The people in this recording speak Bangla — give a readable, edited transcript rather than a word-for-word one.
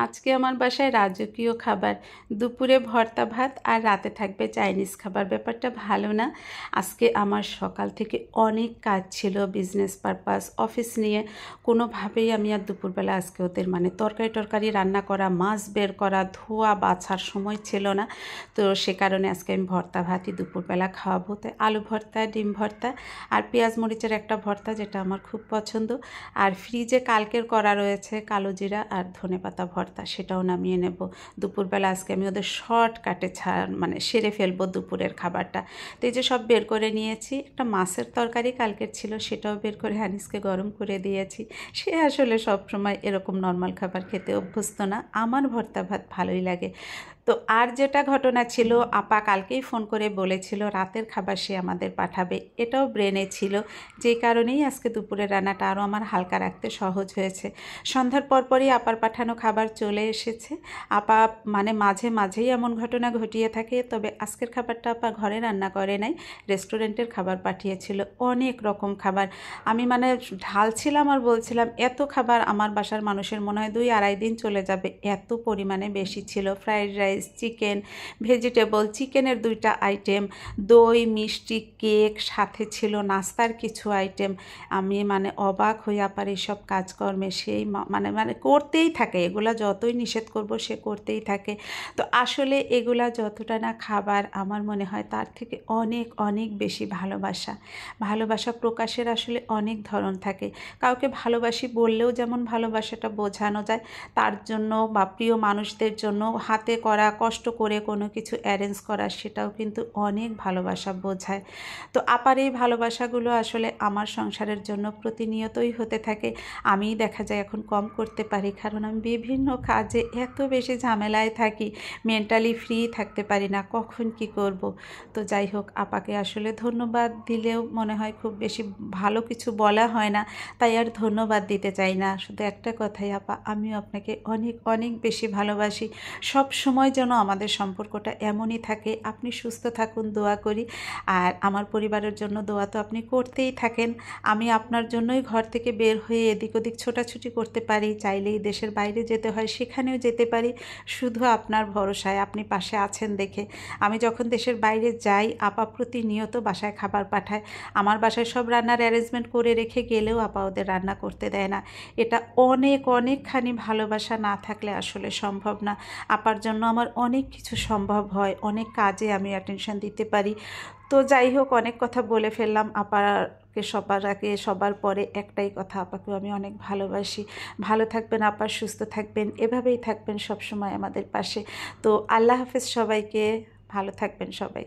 আজকে আমার বাসায় রাজকীয় খাবার, দুপুরে ভর্তা ভাত আর রাতে থাকবে চাইনিজ খাবার। ব্যাপারটা ভালো না? আজকে আমার সকাল থেকে অনেক কাজ ছিল, বিজনেস পারপাস, অফিস নিয়ে। কোনোভাবেই আমি আর দুপুরবেলা আজকে ওদের তরকারি রান্না করা, মাছ বের করা, ধোয়া বাছার সময় ছিল না। তো সে কারণে আজকে আমি ভর্তা ভাতই দুপুরবেলা খাওয়াবো। তাই আলু ভর্তা, ডিম ভর্তা আর পেঁয়াজ মরিচের একটা ভর্তা, যেটা আমার খুব পছন্দ। আর ফ্রিজে কালকের করা রয়েছে কালো জিরা আর ধনেপাতা ভর্তা, সেটাও নামিয়ে নেব। দুপুরবেলা আজকে আমি ওদের শর্টকাটে সেরে ফেলবো দুপুরের খাবারটা। তো এই যে সব বের করে নিয়েছি। একটা মাছের তরকারি কালকের ছিল, সেটাও বের করে হানিসকে গরম করে দিয়েছি। সে আসলে সবসময় এরকম নর্মাল খাবার খেতে অভ্যস্ত না, আমার ভর্তা ভাত ভালোই লাগে। তো আর যেটা ঘটনা ছিল, আপা কালকেই ফোন করে বলেছিল রাতের খাবার সে আমাদের পাঠাবে, এটাও ব্রেনে ছিল। যেই কারণেই আজকে দুপুরের রান্নাটা আরও আমার হালকা রাখতে সহজ হয়েছে। সন্ধ্যার পরপরই আপার পাঠানো খাবার চলে এসেছে। আপা মাঝে মাঝেই এমন ঘটনা ঘটিয়ে থাকে, তবে আজকের খাবারটা আপা ঘরে রান্না করে নাই, রেস্টুরেন্টের খাবার পাঠিয়েছিল। অনেক রকম খাবার আমি ঢালছিলাম আর বলছিলাম, এত খাবার আমার বাসার মানুষের মনে হয় 2-2.5 দিন চলে যাবে, এত পরিমাণে বেশি ছিল। ফ্রাইড রাইস, চিকেন, ভেজিটেবল, চিকেনের 2টা আইটেম, দই, মিষ্টি, কেক, সাথে ছিল নাস্তার কিছু আইটেম। আমি অবাক হয়ে আপার এইসব কাজকর্মে সেই করতেই থাকে, এগুলা যতই নিষেধ করব সে করতেই থাকে। তো আসলে এগুলা যতটা না খাবার, আমার মনে হয় তার থেকে অনেক অনেক বেশি ভালোবাসা। ভালোবাসা প্রকাশের আসলে অনেক ধরন থাকে। কাউকে ভালোবাসি বললেও যেমন ভালোবাসাটা বোঝানো যায়, তার জন্য বা প্রিয় মানুষদের জন্য হাতে করা, কষ্ট করে কোনো কিছু অ্যারেঞ্জ করা, সেটাও কিন্তু অনেক ভালোবাসা বোঝায়। তো আপার এই ভালোবাসাগুলো আসলে আমার সংসারের জন্য প্রতিনিয়তই হতে থাকে। আমিই দেখা যায় এখন কম করতে পারি, কারণ আমি বিভিন্ন কাজে এত বেশি ঝামেলায় থাকি, মেন্টালি ফ্রি থাকতে পারি না, কখন কি করব। তো যাই হোক, আপাকে আসলে ধন্যবাদ দিলেও মনে হয় খুব বেশি ভালো কিছু বলা হয় না, তাই আর ধন্যবাদ দিতে চাই না। শুধু একটা কথাই, আপা আমিও আপনাকে অনেক অনেক বেশি ভালোবাসি। সব সময় যেন আমাদের সম্পর্কটা এমনই থাকে। আপনি সুস্থ থাকুন, দোয়া করি। আর আমার পরিবারের জন্য দোয়া তো আপনি করতেই থাকেন। আমি আপনার জন্যই ঘর থেকে বের হয়ে এদিক ওদিক ছোটাছুটি করতে পারি, চাইলেই দেশের বাইরে যেতে হয় সেখানেও যেতে পারি, শুধু আপনার ভরসায়, আপনি পাশে আছেন দেখে। আমি যখন দেশের বাইরে যাই, আপা প্রতিনিয়ত বাসায় খাবার পাঠায়। আমার বাসায় সব রান্নার অ্যারেঞ্জমেন্ট করে রেখে গেলেও আপা ওদের রান্না করতে দেয় না। এটা অনেক অনেকখানি ভালোবাসা না থাকলে আসলে সম্ভব না। আপার জন্য আমার অনেক কিছু সম্ভব হয়, অনেক কাজে আমি অ্যাটেনশন দিতে পারি। তো যাই হোক, অনেক কথা বলে ফেললাম। আপাকে সবার আগে সবার পরে একটাই কথা, আপাকেও আমি অনেক ভালোবাসি। ভালো থাকবেন আপা, সুস্থ থাকবেন, এভাবেই থাকবেন সবসময় আমাদের পাশে। তো আল্লাহ হাফেজ সবাইকে, ভালো থাকবেন সবাই।